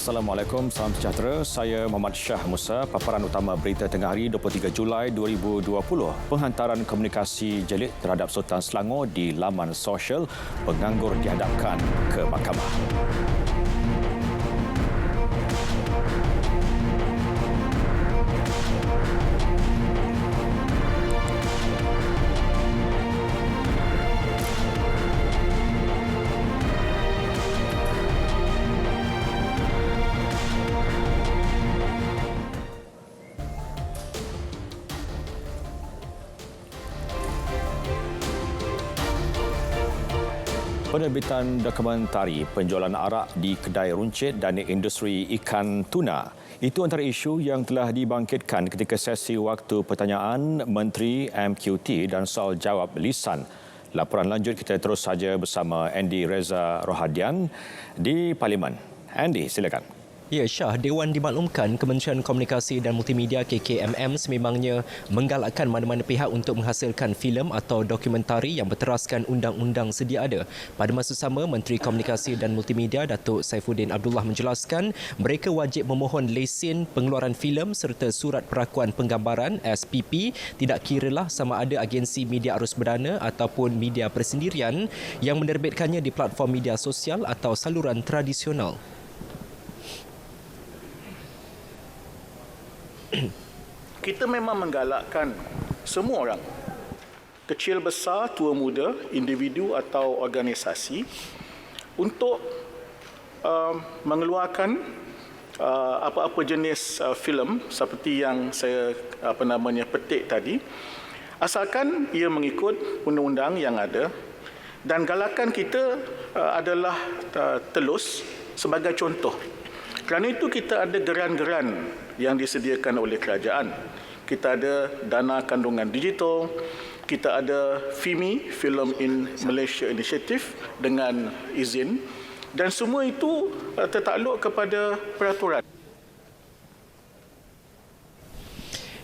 Assalamualaikum, salam sejahtera. Saya Muhammad Shah Musa. Paparan utama berita tengah hari 23 Julai 2020. Penghantaran komunikasi jelit terhadap Sultan Selangor di laman sosial, penganggur dihadapkan ke mahkamah. Penerbitan dokumentari penjualan arak di kedai runcit dan industri ikan tuna. Itu antara isu yang telah dibangkitkan ketika sesi waktu pertanyaan Menteri MQT dan soal jawab lisan. Laporan lanjut kita terus saja bersama Andy Reza Rohadian di Parlimen. Andy, silakan. Ya, Syah, Dewan dimaklumkan Kementerian Komunikasi dan Multimedia KKMM sememangnya menggalakkan mana-mana pihak untuk menghasilkan filem atau dokumentari yang berteraskan undang-undang sedia ada. Pada masa sama, Menteri Komunikasi dan Multimedia Datuk Saifuddin Abdullah menjelaskan mereka wajib memohon lesen pengeluaran filem serta surat perakuan penggambaran SPP, tidak kiralah sama ada agensi media arus berdana ataupun media persendirian yang menerbitkannya di platform media sosial atau saluran tradisional. Kita memang menggalakkan semua orang, kecil besar, tua muda, individu atau organisasi untuk mengeluarkan apa-apa jenis filem seperti yang saya petik tadi, asalkan ia mengikut undang-undang yang ada. Dan galakan kita adalah telus sebagai contoh. Kerana itu kita ada geran-geran yang disediakan oleh kerajaan. Kita ada dana kandungan digital, kita ada FIMI, Film in Malaysia Initiative dengan izin, dan semua itu tertakluk kepada peraturan.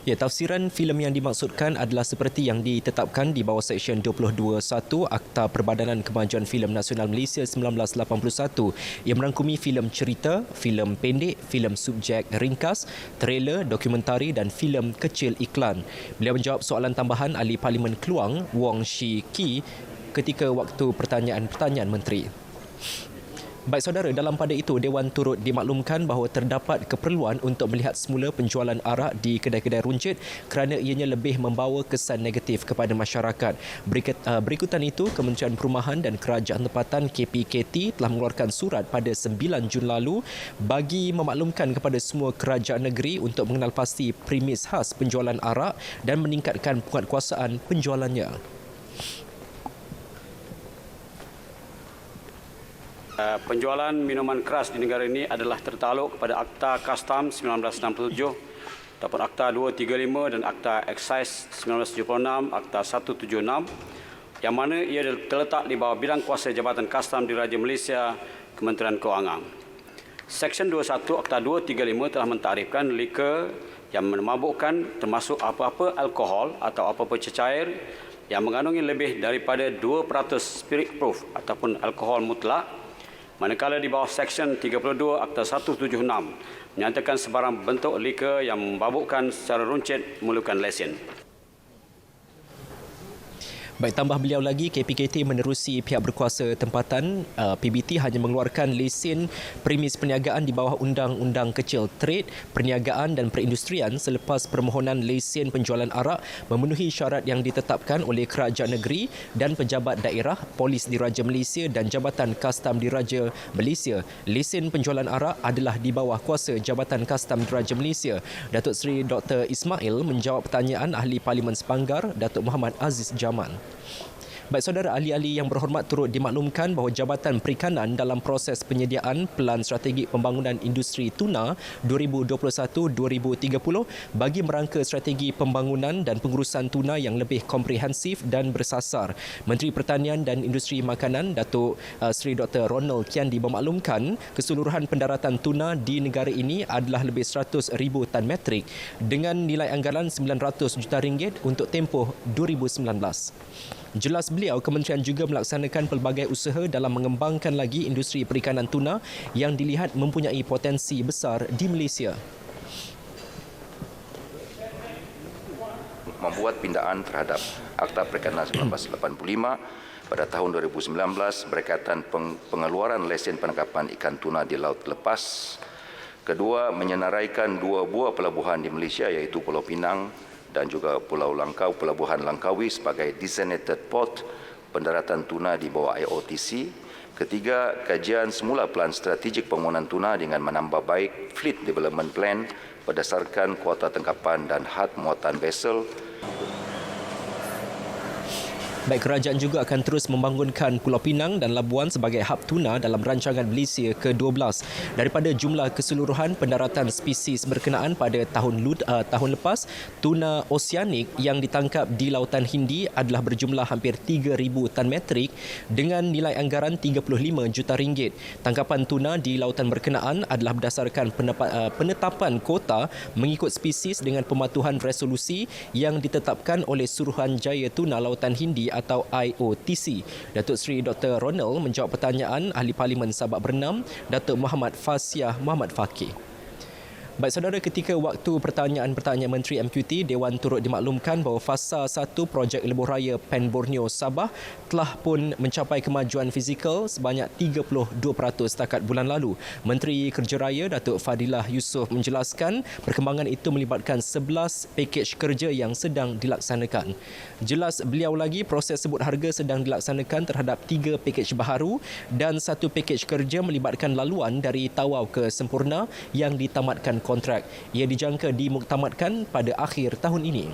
Ya, tafsiran filem yang dimaksudkan adalah seperti yang ditetapkan di bawah Seksyen 22(1) Akta Perbadanan Kemajuan Filem Nasional Malaysia 1981 yang merangkumi filem cerita, filem pendek, filem subjek ringkas, trailer, dokumentari dan filem kecil iklan. Beliau menjawab soalan tambahan Ahli Parlimen Kluang, Wong Shi Ki, ketika waktu pertanyaan-pertanyaan menteri. Baik saudara, dalam pada itu Dewan turut dimaklumkan bahawa terdapat keperluan untuk melihat semula penjualan arak di kedai-kedai runcit kerana ianya lebih membawa kesan negatif kepada masyarakat. Berikutan itu, Kementerian Perumahan dan Kerajaan Tempatan KPKT telah mengeluarkan surat pada 9 Jun lalu bagi memaklumkan kepada semua kerajaan negeri untuk mengenal pasti premis khas penjualan arak dan meningkatkan penguatkuasaan penjualannya. Penjualan minuman keras di negara ini adalah tertakluk kepada Akta Kastam 1967 ataupun Akta 235 dan Akta Excise 1976, Akta 176 yang mana ia terletak di bawah bidang kuasa Jabatan Kastam Diraja Malaysia, Kementerian Kewangan. Seksyen 21 Akta 235 telah mentarifkan liquor yang memabukkan termasuk apa-apa alkohol atau apa-apa cecair yang mengandungi lebih daripada 2% spirit proof ataupun alkohol mutlak. Manakala di bawah Seksyen 32 Akta 176 menyatakan sebarang bentuk liquor yang memabukkan secara runcit memerlukan lesen. Baik, tambah beliau lagi, KPKT menerusi pihak berkuasa tempatan, PBT hanya mengeluarkan lesen premis perniagaan di bawah Undang-Undang Kecil Trade, Perniagaan dan Perindustrian selepas permohonan lesen penjualan arak memenuhi syarat yang ditetapkan oleh kerajaan negeri dan pejabat daerah, Polis Diraja Malaysia dan Jabatan Kastam Diraja Malaysia. Lesen penjualan arak adalah di bawah kuasa Jabatan Kastam Diraja Malaysia. Datuk Seri Dr. Ismail menjawab pertanyaan Ahli Parlimen Sepanggar, Datuk Muhammad Aziz Jaman. Baik saudara, ahli-ahli yang berhormat turut dimaklumkan bahawa Jabatan Perikanan dalam proses penyediaan Pelan Strategik Pembangunan Industri Tuna 2021-2030 bagi merangka strategi pembangunan dan pengurusan tuna yang lebih komprehensif dan bersasar. Menteri Pertanian dan Industri Makanan Datuk Seri Dr. Ronald Kiandi memaklumkan keseluruhan pendaratan tuna di negara ini adalah lebih 100,000 tan metrik dengan nilai anggaran RM900 juta untuk tempoh 2019. Jelas beliau, kementerian juga melaksanakan pelbagai usaha dalam mengembangkan lagi industri perikanan tuna yang dilihat mempunyai potensi besar di Malaysia. Membuat pindaan terhadap Akta Perikanan 1985 pada tahun 2019 berkaitan pengeluaran lesen penangkapan ikan tuna di laut lepas. Kedua, menyenaraikan 2 buah pelabuhan di Malaysia iaitu Pulau Pinang dan juga Pulau Langkau, Pelabuhan Langkawi sebagai designated port pendaratan tuna di bawah IOTC. Ketiga, kajian semula pelan strategik pembangunan tuna dengan menambah baik Fleet Development Plan berdasarkan kuota tangkapan dan had muatan vessel. Baik, kerajaan juga akan terus membangunkan Pulau Pinang dan Labuan sebagai hub tuna dalam rancangan Malaysia ke-12. Daripada jumlah keseluruhan pendaratan spesies berkenaan pada tahun lepas, tuna oseanik yang ditangkap di Lautan Hindi adalah berjumlah hampir 3,000 tan metrik dengan nilai anggaran 35 juta ringgit. Tangkapan tuna di lautan berkenaan adalah berdasarkan penetapan kota mengikut spesies dengan pematuhan resolusi yang ditetapkan oleh Suruhanjaya Tuna Lautan Hindi atau IOTC. Datuk Seri Dr. Ronald menjawab pertanyaan Ahli Parlimen Sabak Bernam, Datuk Muhammad Fasiah Muhammad Fakih. Baik saudara, ketika waktu pertanyaan Menteri MQT, Dewan turut dimaklumkan bahawa fasa 1 projek lebuh raya Pen Borneo Sabah telah pun mencapai kemajuan fizikal sebanyak 32% setakat bulan lalu. Menteri Kerja Raya Datuk Fadilah Yusof menjelaskan perkembangan itu melibatkan 11 pakej kerja yang sedang dilaksanakan. Jelas beliau lagi, proses sebut harga sedang dilaksanakan terhadap 3 pakej baharu dan 1 pakej kerja melibatkan laluan dari Tawau ke Sempurna yang ditamatkan kontrak. Ia dijangka dimuktamadkan pada akhir tahun ini.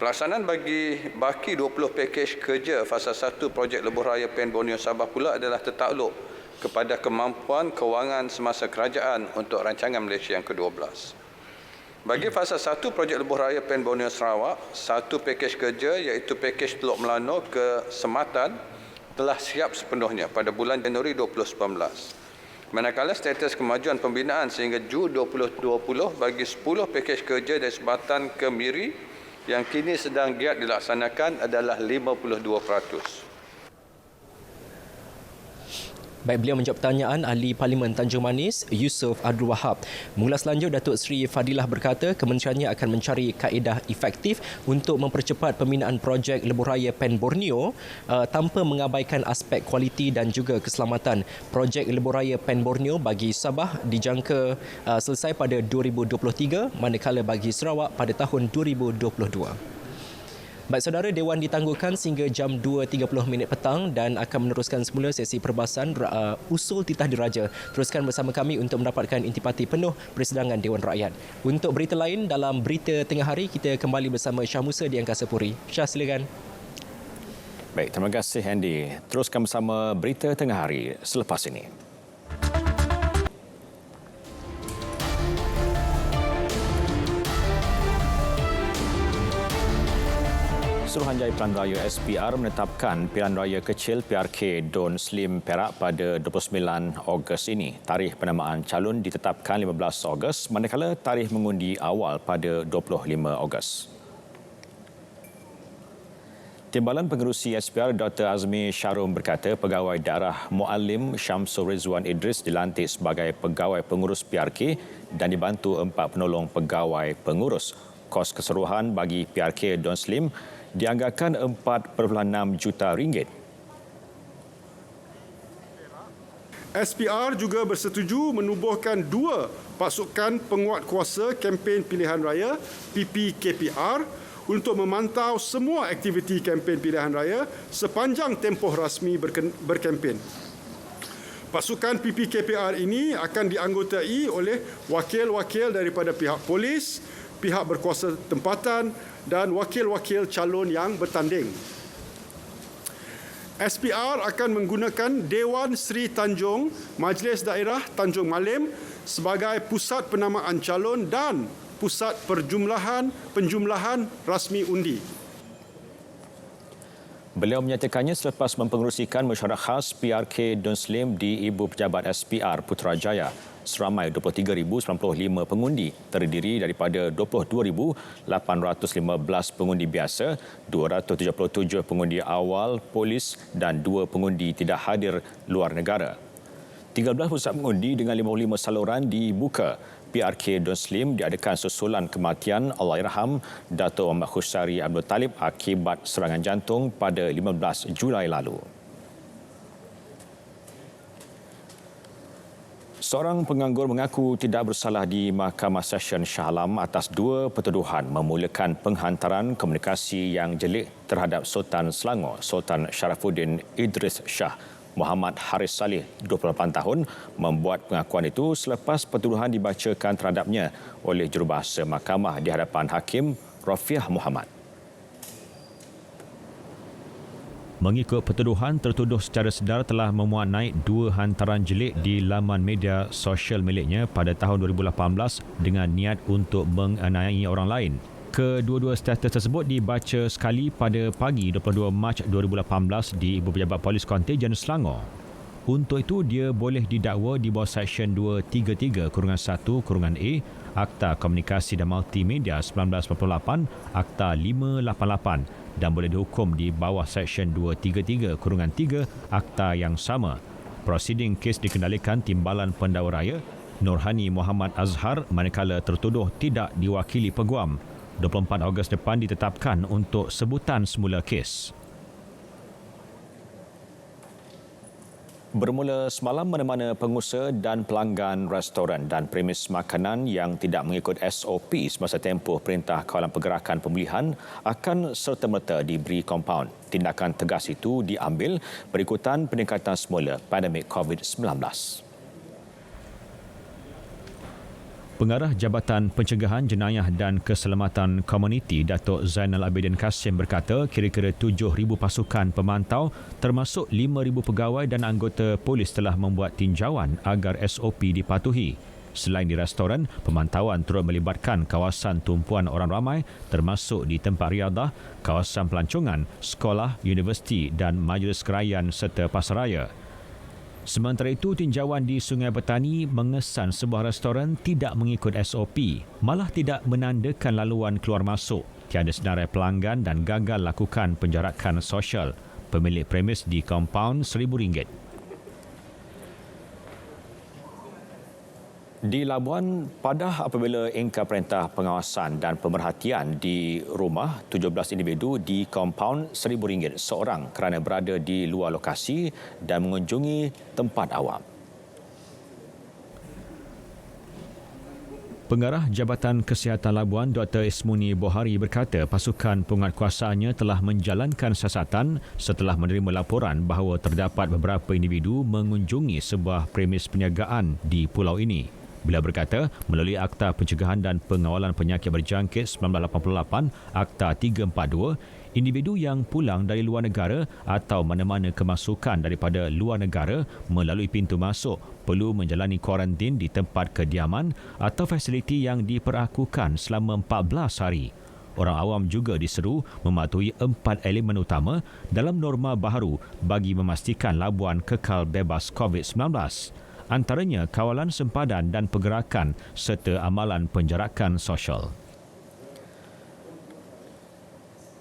Pelaksanaan baki 20 pakej kerja fasa 1 projek lebuh raya Pen Borneo Sabah pula adalah tertakluk kepada kemampuan kewangan semasa kerajaan untuk rancangan Malaysia yang ke-12. Bagi fasa 1 projek lebuh raya Pen Borneo Sarawak, 1 pakej kerja iaitu pakej Teluk Melano ke Sematan telah siap sepenuhnya pada bulan Januari 2019. Manakala status kemajuan pembinaan sehingga Jun 2020 bagi 10 pakej kerja dari Sebatan ke Miri yang kini sedang giat dilaksanakan adalah 52%. Baik, beliau menjawab pertanyaan Ahli Parlimen Tanjung Manis, Yusof Abdul Wahab. Mengulas lanjut, Datuk Seri Fadilah berkata kementeriannya akan mencari kaedah efektif untuk mempercepat pembinaan projek lebuh raya Pen Borneo tanpa mengabaikan aspek kualiti dan juga keselamatan. Projek lebuh raya Pen Borneo bagi Sabah dijangka selesai pada 2023, manakala bagi Sarawak pada tahun 2022. Baik saudara, Dewan ditangguhkan sehingga jam 2.30 petang dan akan meneruskan semula sesi perbahasan usul titah diraja. Teruskan bersama kami untuk mendapatkan intipati penuh persidangan Dewan Rakyat. Untuk berita lain dalam Berita Tengah Hari, kita kembali bersama Syah Musa di Angkasa Puri. Syah, silakan. Baik, terima kasih Andy. Teruskan bersama Berita Tengah Hari selepas ini. Suruhanjaya Pilihan Raya SPR menetapkan pilihan raya kecil PRK Don Slim Perak pada 29 Ogos ini. Tarikh penamaan calon ditetapkan 15 Ogos, manakala tarikh mengundi awal pada 25 Ogos. Timbalan Pengerusi SPR Dr. Azmi Syarum berkata Pegawai Daerah Muallim Syamsul Rizwan Idris dilantik sebagai Pegawai Pengurus PRK dan dibantu 4 penolong Pegawai Pengurus. Kos keseluruhan bagi PRK Don Slim dianggarkan 4.6 juta ringgit. SPR juga bersetuju menubuhkan 2 pasukan penguat kuasa kempen pilihan raya PPKPR untuk memantau semua aktiviti kempen pilihan raya sepanjang tempoh rasmi berkempen. Pasukan PPKPR ini akan dianggotai oleh wakil-wakil daripada pihak polis, pihak berkuasa tempatan dan wakil-wakil calon yang bertanding. SPR akan menggunakan Dewan Seri Tanjung, Majlis Daerah Tanjung Malim sebagai pusat penamaan calon dan pusat penjumlahan rasmi undi. Beliau menyatakannya selepas mempengerusikan mesyuarat khas PRK Don Slim di Ibu Pejabat SPR Putrajaya. seramai 23,095 pengundi, terdiri daripada 22,815 pengundi biasa, 277 pengundi awal polis dan 2 pengundi tidak hadir luar negara. 13 pusat mengundi dengan 55 saluran dibuka. PRK Don Slim diadakan susulan kematian Allahyarham Dato' Muhammad Khusari Abdul Talib akibat serangan jantung pada 15 Julai lalu. Seorang penganggur mengaku tidak bersalah di Mahkamah Session Shah Alam atas 2 pertuduhan memulakan penghantaran komunikasi yang jelik terhadap Sultan Selangor, Sultan Sharafuddin Idris Shah. Muhammad Haris Saleh, 28 tahun, membuat pengakuan itu selepas pertuduhan dibacakan terhadapnya oleh jurubahasa mahkamah di hadapan Hakim Rafiah Muhammad. Mengikut pertuduhan, tertuduh secara sedar telah memuat naik 2 hantaran jelik di laman media sosial miliknya pada tahun 2018 dengan niat untuk menganiayai orang lain. Kedua-dua status tersebut dibaca sekali pada pagi 22 Mac 2018 di Ibu Pejabat Polis Kontijen Selangor. Untuk itu, dia boleh didakwa di bawah Seksyen 233-1-A Akta Komunikasi dan Multimedia 1948, Akta 588 dan boleh dihukum di bawah Seksyen 233-3 Akta yang sama. Prosiding kes dikendalikan Timbalan Pendakwa Raya Nurhani Muhammad Azhar manakala tertuduh tidak diwakili peguam. 24 Ogos depan ditetapkan untuk sebutan semula kes. Bermula semalam, mana-mana pengusaha dan pelanggan restoran dan premis makanan yang tidak mengikut SOP semasa tempoh Perintah Kawalan Pergerakan Pemulihan akan serta-merta diberi kompaun. Tindakan tegas itu diambil berikutan peningkatan semula pandemik COVID-19. Pengarah Jabatan Pencegahan Jenayah dan Keselamatan Komuniti Datuk Zainal Abidin Kasim berkata kira-kira 7,000 pasukan pemantau termasuk 5,000 pegawai dan anggota polis telah membuat tinjauan agar SOP dipatuhi. Selain di restoran, pemantauan turut melibatkan kawasan tumpuan orang ramai termasuk di tempat riadah, kawasan pelancongan, sekolah, universiti dan majlis kerajaan serta pasaraya. Sementara itu, tinjauan di Sungai Petani mengesan sebuah restoran tidak mengikut SOP, malah tidak menandakan laluan keluar masuk, tiada senarai pelanggan dan gagal lakukan penjarakan sosial. Pemilik premis di kompaun RM1,000. Di Labuan, padah apabila ingkar perintah pengawasan dan pemerhatian di rumah 17 individu di kompaun RM1,000 seorang kerana berada di luar lokasi dan mengunjungi tempat awam. Pengarah Jabatan Kesihatan Labuan Dr. Ismuni Bohari berkata pasukan penguatkuasaannya telah menjalankan siasatan setelah menerima laporan bahawa terdapat beberapa individu mengunjungi sebuah premis perniagaan di pulau ini. Beliau berkata, melalui Akta Pencegahan dan Pengawalan Penyakit Berjangkit 1988, Akta 342, individu yang pulang dari luar negara atau mana-mana kemasukan daripada luar negara melalui pintu masuk perlu menjalani kuarantin di tempat kediaman atau fasiliti yang diperakukan selama 14 hari. Orang awam juga diseru mematuhi 4 elemen utama dalam norma baharu bagi memastikan Labuan kekal bebas COVID-19. Antaranya kawalan sempadan dan pergerakan serta amalan penjarakan sosial.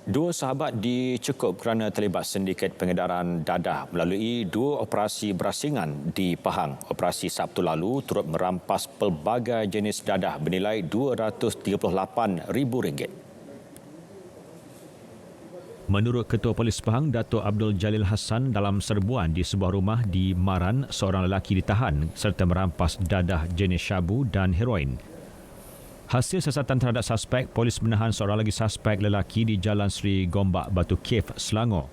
2 sahabat dicekup kerana terlibat sindiket pengedaran dadah melalui 2 operasi berasingan di Pahang. Operasi Sabtu lalu turut merampas pelbagai jenis dadah bernilai RM238,000. Menurut Ketua Polis Pahang, Datuk Abdul Jalil Hassan, dalam serbuan di sebuah rumah di Maran, seorang lelaki ditahan serta merampas dadah jenis syabu dan heroin. Hasil siasatan terhadap suspek, polis menahan seorang lagi suspek lelaki di Jalan Sri Gombak, Batu Cave, Selangor.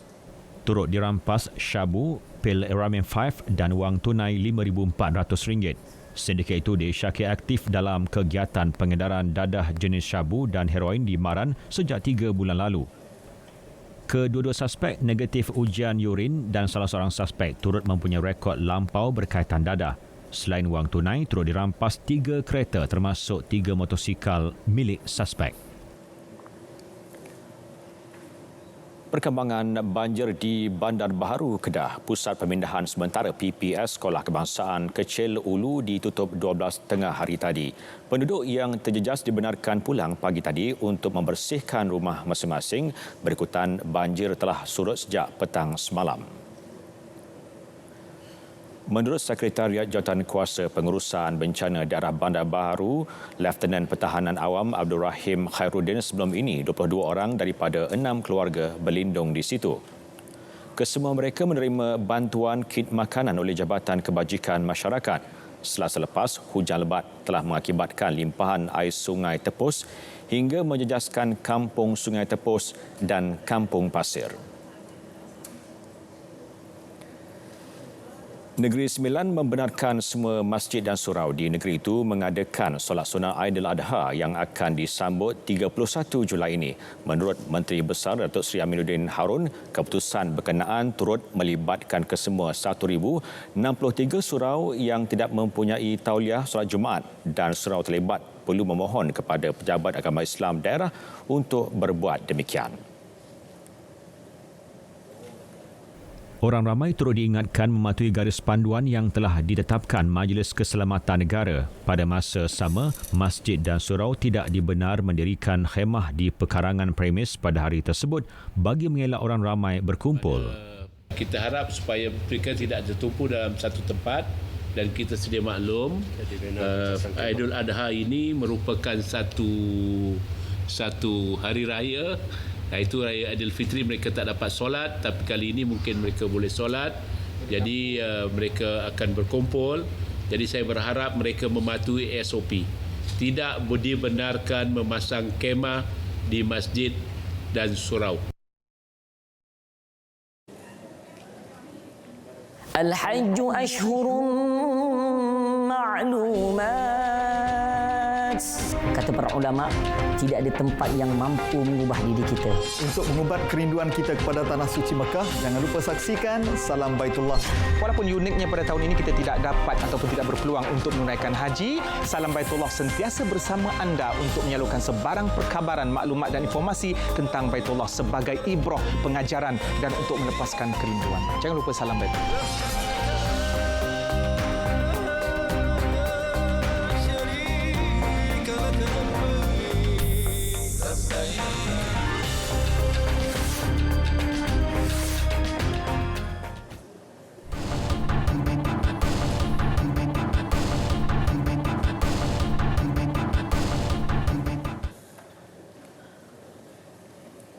Turut dirampas syabu, pil Eramin 5 dan wang tunai RM5,400. Sindiket itu disyaki aktif dalam kegiatan pengedaran dadah jenis syabu dan heroin di Maran sejak 3 bulan lalu. Kedua-dua suspek negatif ujian urin dan salah seorang suspek turut mempunyai rekod lampau berkaitan dadah. Selain wang tunai, turut dirampas 3 kereta termasuk 3 motosikal milik suspek. Perkembangan banjir di Bandar Baharu, Kedah. Pusat Pemindahan Sementara PPS Sekolah Kebangsaan Kecil Ulu ditutup 12.30 hari tadi. Penduduk yang terjejas dibenarkan pulang pagi tadi untuk membersihkan rumah masing-masing berikutan banjir telah surut sejak petang semalam. Menurut Sekretariat Jawatankuasa Pengurusan Bencana Daerah Bandar Baharu, Lieutenant Pertahanan Awam Abdul Rahim Khairuddin, sebelum ini 22 orang daripada 6 keluarga berlindung di situ. Kesemua mereka menerima bantuan kit makanan oleh Jabatan Kebajikan Masyarakat. Selasa lepas, hujan lebat telah mengakibatkan limpahan air Sungai Tepus hingga menjejaskan Kampung Sungai Tepus dan Kampung Pasir. Negeri Sembilan membenarkan semua masjid dan surau di negeri itu mengadakan solat sunat Aidiladha yang akan disambut 31 Julai ini. Menurut Menteri Besar Datuk Seri Aminuddin Harun, keputusan berkenaan turut melibatkan kesemua 1,063 surau yang tidak mempunyai tauliah solat Jumaat dan surau terlibat perlu memohon kepada pejabat agama Islam daerah untuk berbuat demikian. Orang ramai turut diingatkan mematuhi garis panduan yang telah ditetapkan Majlis Keselamatan Negara. Pada masa sama, masjid dan surau tidak dibenar mendirikan khemah di pekarangan premis pada hari tersebut bagi mengelak orang ramai berkumpul. Kita harap supaya mereka tidak tertumpu dalam satu tempat dan kita sedia maklum Aidil Adha ini merupakan satu hari raya. Itu Raya Aidilfitri, mereka tak dapat solat, tapi kali ini mungkin mereka boleh solat. Jadi mereka akan berkumpul. Jadi saya berharap mereka mematuhi SOP. Tidak dibenarkan memasang kemah di masjid dan surau. Al-Hajju ashhurun ma'lumat. Kata para ulama, tidak ada tempat yang mampu mengubah diri kita. Untuk mengubat kerinduan kita kepada Tanah Suci Mekah, jangan lupa saksikan Salam Baitullah. Walaupun uniknya pada tahun ini kita tidak dapat ataupun tidak berpeluang untuk menunaikan haji, Salam Baitullah sentiasa bersama anda untuk menyalurkan sebarang perkabaran, maklumat dan informasi tentang Baitullah sebagai ibrah, pengajaran dan untuk melepaskan kerinduan. Jangan lupa Salam Baitullah.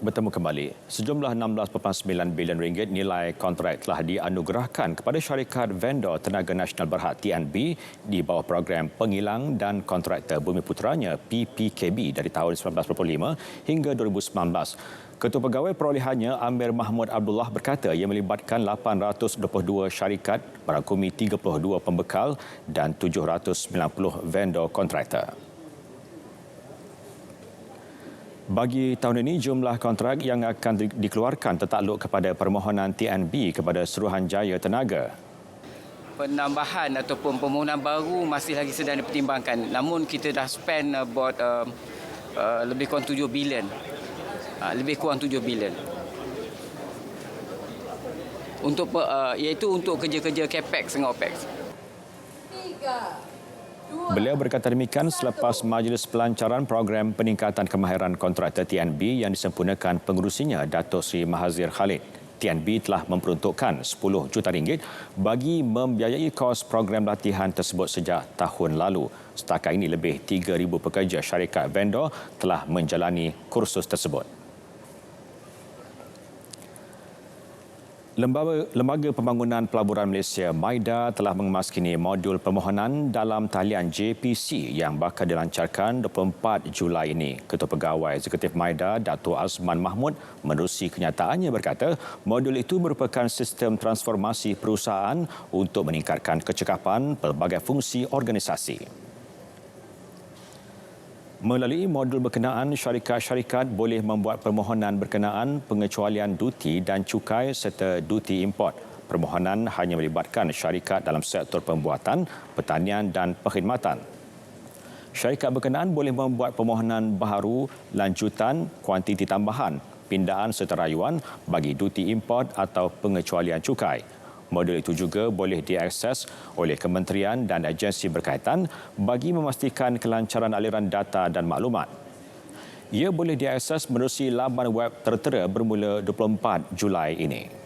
Bertemu kembali. Sejumlah 16.9 bilion ringgit nilai kontrak telah dianugerahkan kepada syarikat vendor Tenaga Nasional Berhad TNB di bawah program Pengilang dan Kontraktor Bumiputeranya PPKB dari tahun 1995 hingga 2019. Ketua Pegawai Perolehannya Amir Mahmud Abdullah berkata ia melibatkan 822 syarikat merangkumi 32 pembekal dan 790 vendor kontraktor. Bagi tahun ini, jumlah kontrak yang akan dikeluarkan tertakluk kepada permohonan TNB kepada Suruhanjaya Tenaga. Penambahan ataupun permohonan baru masih lagi sedang dipertimbangkan. Namun kita dah spend about lebih kurang 7 bilion. Lebih kurang 7 bilion. Untuk iaitu untuk kerja-kerja capex dengan opex. Beliau berkata demikian selepas Majlis Pelancaran Program Peningkatan Kemahiran Kontraktor TNB yang disempurnakan pengurusinya Datuk Seri Mahazir Khalid. TNB telah memperuntukkan 10 juta ringgit bagi membiayai kos program latihan tersebut sejak tahun lalu. Setakat ini lebih 3,000 pekerja syarikat vendor telah menjalani kursus tersebut. Lembaga Pembangunan Pelaburan Malaysia MIDA telah mengemaskini modul permohonan dalam talian JPC yang bakal dilancarkan 24 Julai ini. Ketua Pegawai Eksekutif MIDA, Datuk Azman Mahmud, menerusi kenyataannya berkata modul itu merupakan sistem transformasi perusahaan untuk meningkatkan kecekapan pelbagai fungsi organisasi. Melalui modul berkenaan, syarikat-syarikat boleh membuat permohonan berkenaan pengecualian duti dan cukai serta duti import. Permohonan hanya melibatkan syarikat dalam sektor pembuatan, pertanian dan perkhidmatan. Syarikat berkenaan boleh membuat permohonan baharu, lanjutan, kuantiti tambahan, pindaan serta rayuan bagi duti import atau pengecualian cukai. Modul itu juga boleh diakses oleh kementerian dan agensi berkaitan bagi memastikan kelancaran aliran data dan maklumat. Ia boleh diakses menerusi laman web tertera bermula 24 Julai ini.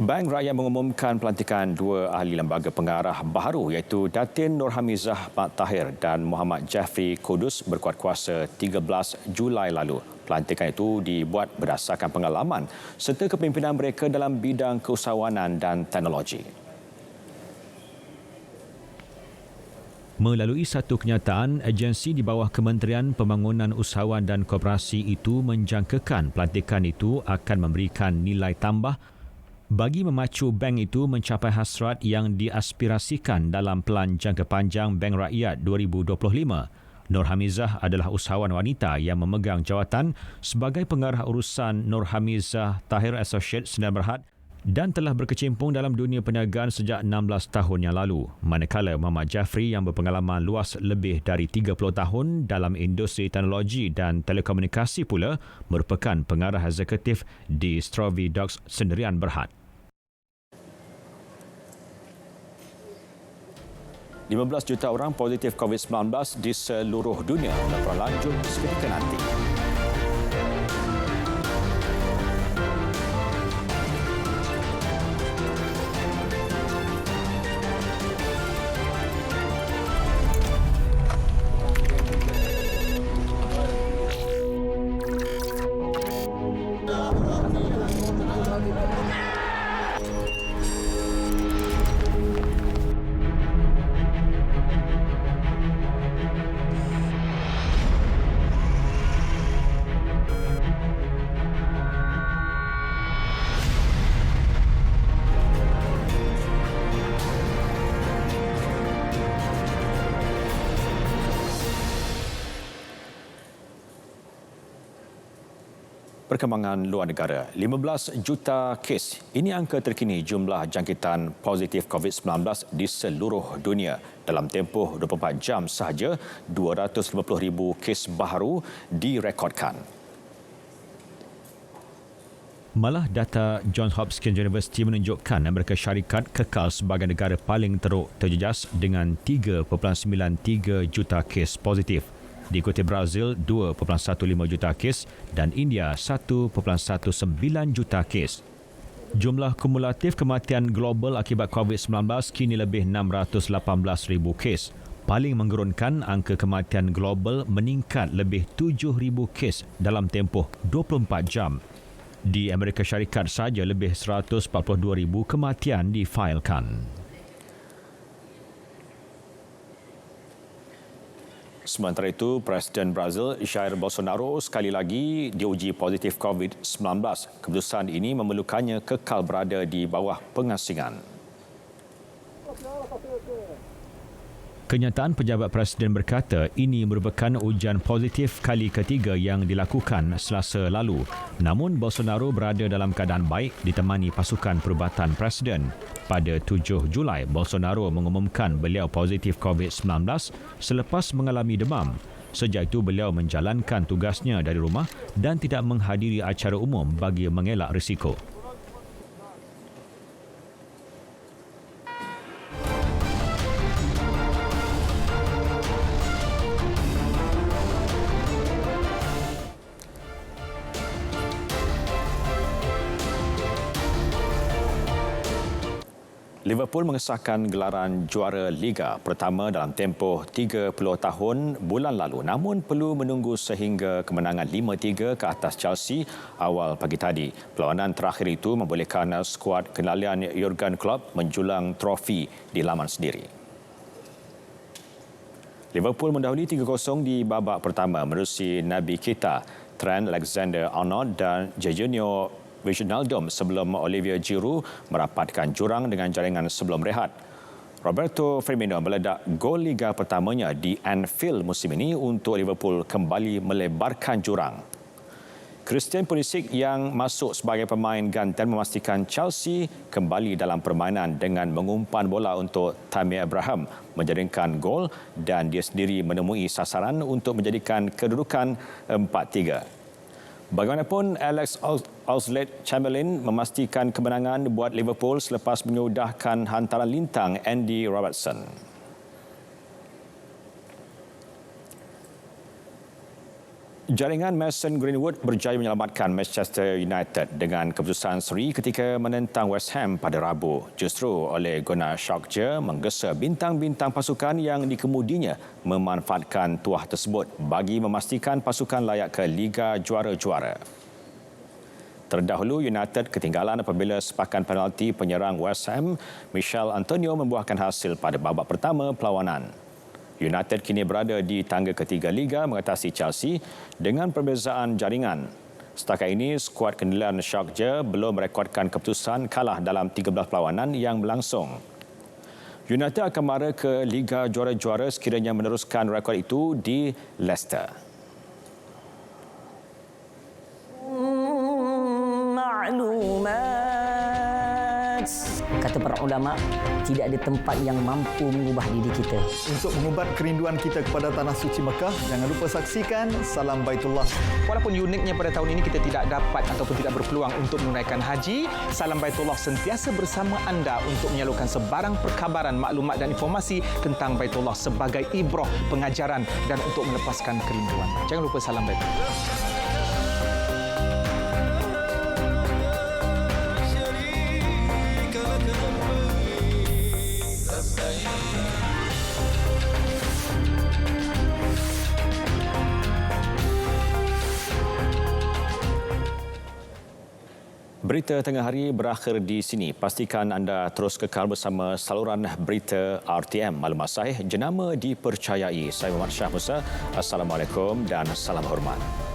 Bank Rakyat mengumumkan pelantikan dua ahli lembaga pengarah baharu iaitu Datin Nurhamizah Mat Tahir dan Muhammad Jafri Kudus berkuat kuasa 13 Julai lalu. Pelantikan itu dibuat berdasarkan pengalaman serta kepimpinan mereka dalam bidang keusahawanan dan teknologi. Melalui satu kenyataan, agensi di bawah Kementerian Pembangunan Usahawan dan Koperasi itu menjangkakan pelantikan itu akan memberikan nilai tambah bagi memacu bank itu mencapai hasrat yang diaspirasikan dalam Pelan Jangka Panjang Bank Rakyat 2025. Nurhamizah adalah usahawan wanita yang memegang jawatan sebagai pengarah urusan Nurhamizah Tahir Associates Sdn Bhd dan telah berkecimpung dalam dunia perniagaan sejak 16 tahun yang lalu. Manakala Muhammad Jafri yang berpengalaman luas lebih dari 30 tahun dalam industri teknologi dan telekomunikasi pula merupakan pengarah eksekutif di Strawberry Dogs Sdn Bhd. 15 juta orang positif COVID-19 di seluruh dunia. Laporan lanjut seketika nanti. Perkembangan luar negara, 15 juta kes. Ini angka terkini jumlah jangkitan positif COVID-19 di seluruh dunia. Dalam tempoh 24 jam sahaja, 250,000 kes baharu direkodkan. Malah data Johns Hopkins University menunjukkan Amerika Syarikat kekal sebagai negara paling teruk terjejas dengan 3.93 juta kes positif. Diikuti Brazil 2.15 juta kes dan India 1.19 juta kes. Jumlah kumulatif kematian global akibat COVID-19 kini lebih 618,000 kes. Paling menggerunkan, angka kematian global meningkat lebih 7,000 kes dalam tempoh 24 jam. Di Amerika Syarikat sahaja lebih 142,000 kematian difailkan. Sementara itu, Presiden Brazil Jair Bolsonaro sekali lagi diuji positif COVID-19. Keputusan ini memerlukannya kekal berada di bawah pengasingan. Kenyataan pejabat Presiden berkata ini merupakan ujian positif kali ketiga yang dilakukan Selasa lalu. Namun Bolsonaro berada dalam keadaan baik ditemani pasukan perubatan Presiden. Pada 7 Julai, Bolsonaro mengumumkan beliau positif COVID-19 selepas mengalami demam. Sejak itu beliau menjalankan tugasnya dari rumah dan tidak menghadiri acara umum bagi mengelak risiko. Liverpool mengesahkan gelaran juara Liga pertama dalam tempoh 30 tahun bulan lalu. Namun perlu menunggu sehingga kemenangan 5-3 ke atas Chelsea awal pagi tadi. Perlawanan terakhir itu membolehkan skuad kendalian Jurgen Klopp menjulang trofi di laman sendiri. Liverpool mendahului 3-0 di babak pertama menerusi Naby Keita, Trent Alexander-Arnold dan Jorginho Wijnaldum sebelum Olivier Giroud merapatkan jurang dengan jaringan sebelum rehat. Roberto Firmino meledak gol Liga pertamanya di Anfield musim ini untuk Liverpool kembali melebarkan jurang. Christian Pulisic yang masuk sebagai pemain gantian memastikan Chelsea kembali dalam permainan dengan mengumpan bola untuk Tammy Abraham menjaringkan gol dan dia sendiri menemui sasaran untuk menjadikan kedudukan 4-3. Bagaimanapun, Alex Oxlade-Chamberlain memastikan kemenangan buat Liverpool selepas menyudahkan hantaran lintang Andy Robertson. Jaringan Mason Greenwood berjaya menyelamatkan Manchester United dengan keputusan seri ketika menentang West Ham pada Rabu. Justru Ole Gunnar Solskjaer menggesa bintang-bintang pasukan yang dikemudinya memanfaatkan tuah tersebut bagi memastikan pasukan layak ke Liga Juara-Juara. Terdahulu, United ketinggalan apabila sepakan penalti penyerang West Ham, Michail Antonio membuahkan hasil pada babak pertama perlawanan. United kini berada di tangga ketiga Liga mengatasi Chelsea dengan perbezaan jaringan. Setakat ini, skuad kendilan Solskjaer belum merekodkan keputusan kalah dalam 13 perlawanan yang berlangsung. United akan mara ke Liga Juara-Juara sekiranya meneruskan rekod itu di Leicester. Kata para ulama, tidak ada tempat yang mampu mengubah diri kita. Untuk mengubat kerinduan kita kepada Tanah Suci Mekah, jangan lupa saksikan Salam Baitullah. Walaupun uniknya pada tahun ini kita tidak dapat ataupun tidak berpeluang untuk menunaikan haji, Salam Baitullah sentiasa bersama anda untuk menyalurkan sebarang perkabaran, maklumat dan informasi tentang Baitullah sebagai ibrah, pengajaran dan untuk melepaskan kerinduan. Jangan lupa Salam Baitullah. Berita tengah hari berakhir di sini. Pastikan anda terus kekal bersama saluran berita RTM. Maklumat sahih jenama dipercayai. Saya Muhammad Syah Musa. Assalamualaikum dan salam hormat.